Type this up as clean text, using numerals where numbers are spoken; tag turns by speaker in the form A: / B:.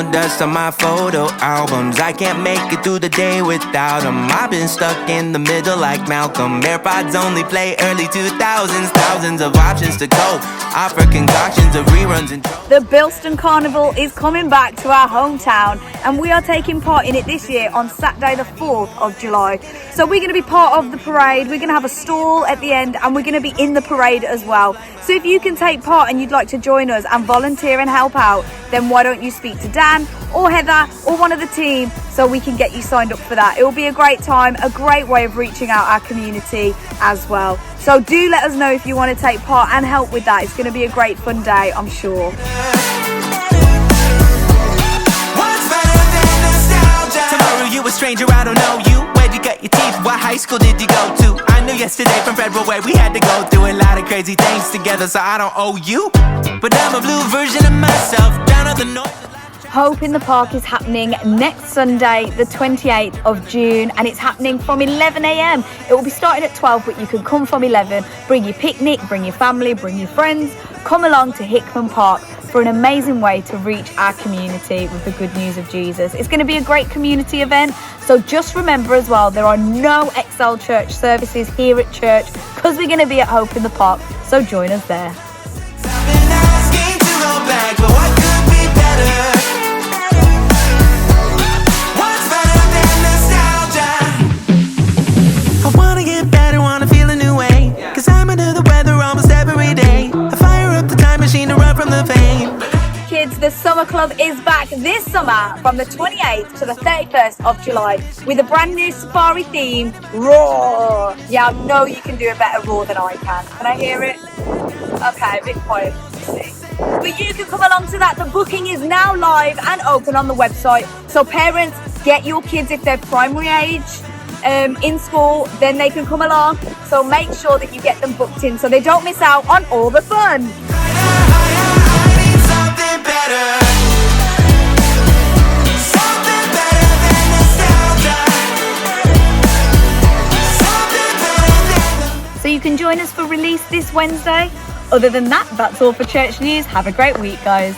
A: no dust on my photo albums. I can't make it through the day without them. I've been stuck in the middle like Malcolm. AirPods only play early 2000s. Thousands of options to go. Offer concoctions of reruns and...
B: The Bilston Carnival is coming back to our hometown, and we are taking part in it this year on Saturday the 4th of July. So we're going to be part of the parade. We're going to have a stall at the end, and we're going to be in the parade as well. So if you can take part and you'd like to join us and volunteer and help out, then why don't you speak to Dan or Heather or one of the team so we can get you signed up for that. It will be a great time, a great way of reaching out our community as well. So do let us know if you want to take part and help with that. It's going to be a great fun day, I'm sure.
A: Tomorrow you a stranger, I don't know you. Where'd you cut your teeth? What high school did you go to? I knew yesterday from February we had to go through a lot of crazy things together, so I don't owe you, but I'm a blue version of myself down at the north.
B: Hope in the Park is happening next Sunday, the 28th of June, and it's happening from 11 a.m. It will be starting at 12, but you can come from 11. Bring your picnic, bring your family, bring your friends. Come along to Hickman Park for an amazing way to reach our community with the good news of Jesus. It's going to be a great community event, so just remember as well, there are no XL Church services here at church because we're going to be at Hope in the Park, so join us there. Kids, the Summer Club is back this summer from the 28th to the 31st of July with a brand new safari theme, Roar. Yeah, I know you can do a better roar than I can. Can I hear it? Okay, a bit quiet. But you can come along to that. The booking is now live and open on the website. So parents, get your kids if they're primary age in school, then they can come along. So make sure that you get them booked in so they don't miss out on all the fun. So you can join us for release this Wednesday. Other than that, that's all for church news. Have a great week, guys.